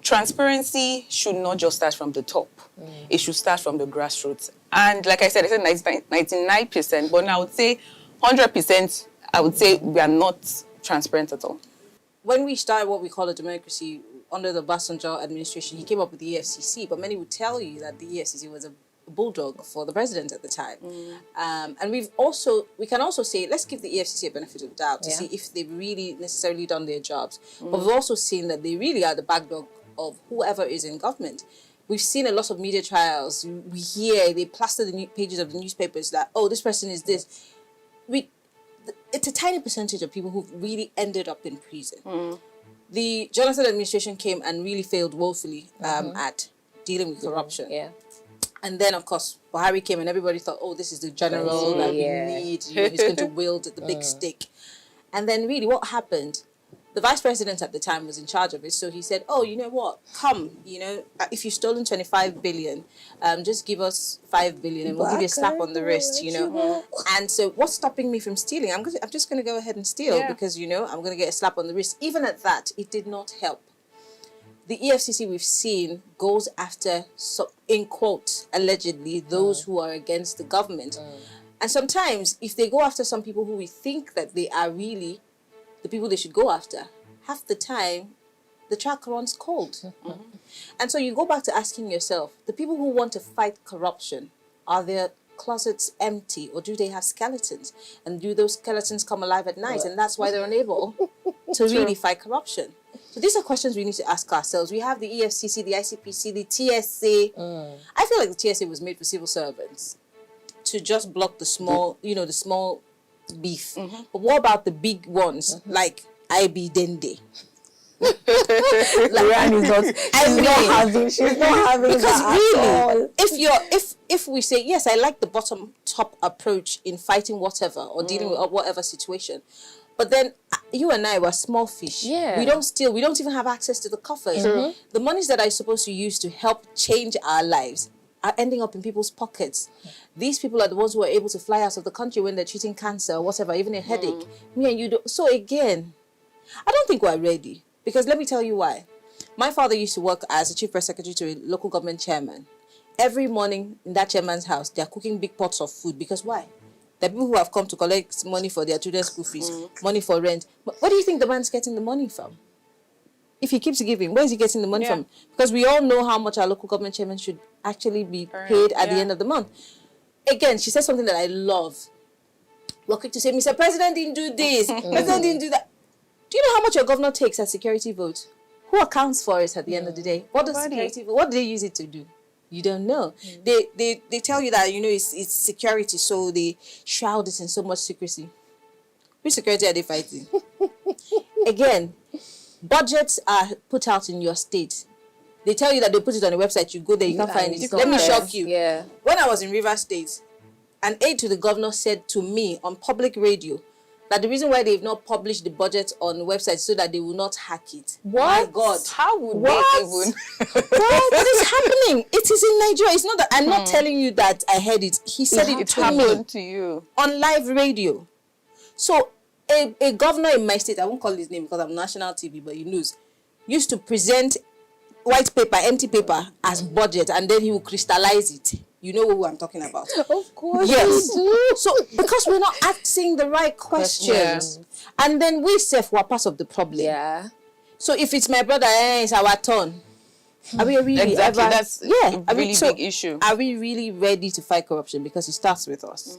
transparency should not just start from the top. It should start from the grassroots. And like I said 99%, but I would say 100%, I would say we are not transparent at all. When we started what we call a democracy under the Obasanjo administration, he came up with the EFCC, but many would tell you that the EFCC was a bulldog for the president at the time. And we can also say, let's give the EFCC a benefit of the doubt to see if they've really necessarily done their jobs. But we've also seen that they really are the backdog of whoever is in government. We've seen a lot of media trials. We hear, they plaster the pages of the newspapers that, oh, this person is this. It's a tiny percentage of people who've really ended up in prison. The Jonathan administration came and really failed woefully at dealing with corruption. And then, of course, Buhari came and everybody thought, oh, this is the general that we need. You know, he's going to wield the big stick. And then really what happened, the vice president at the time was in charge of it. So he said, oh, you know what, come, you know, if you've stolen 25 billion, just give us 5 billion and we'll give you a slap on the wrist, you know. And so what's stopping me from stealing? I'm just going to go ahead and steal because, you know, I'm going to get a slap on the wrist. Even at that, it did not help. The EFCC we've seen goes after, in quotes, allegedly, those who are against the government. And sometimes, if they go after some people who we think that they are really the people they should go after, half the time, the track runs cold. And so you go back to asking yourself, the people who want to fight corruption, are their closets empty or do they have skeletons? And do those skeletons come alive at night? And that's why they're unable to really fight corruption. So these are questions we need to ask ourselves. We have the EFCC, the ICPC, the TSA. I feel like the TSA was made for civil servants to just block the small, you know, the small beef. But what about the big ones like IB Dende? She's not having because that really, at all. if we say yes, I like the bottom top approach in fighting whatever or dealing with whatever situation, but then you and I were small fish. We don't steal. We don't even have access to the coffers. The monies that are supposed to use to help change our lives are ending up in people's pockets. These people are the ones who are able to fly out of the country when they're treating cancer or whatever, even a headache. Me and you don't. So again, I don't think we're ready. Because let me tell you why. My father used to work as a chief press secretary to a local government chairman. Every morning in that chairman's house, they're cooking big pots of food. Because why? There are people who have come to collect money for their children's school fees, money for rent. But where do you think the man's getting the money from? If he keeps giving, where is he getting the money from? Because we all know how much our local government chairman should actually be paid at the end of the month. Again, she said something that I love. We're quick to say, Mr. President didn't do this, President didn't do that. Do you know how much your governor takes at security vote? Who accounts for it at the end of the day? What does security vote, what do they use it to do? You don't know. They tell you that, you know, it's security, so they shroud it in so much secrecy. Which security are they fighting? Again, budgets are put out in your state. They tell you that they put it on a website. You go there, you can't find it. Let me shock you. When I was in Rivers State, an aide to the governor said to me on public radio that the reason why they've not published the budget on the website so that they will not hack it. What? My God. How would they even? What is happening? It is in Nigeria. It's not that I'm not telling you that I heard it. He said it to me to you on live radio. So a governor in my state, I won't call his name because I'm national TV, but he knows, used to present white paper, empty paper as budget, and then he will crystallize it. You know who I'm talking about. Of course. Yes. So, because we're not asking the right questions. And then we self were part of the problem. So, if it's my brother, it's our turn. Are we really that's a really big issue. Are we really ready to fight corruption? Because it starts with us.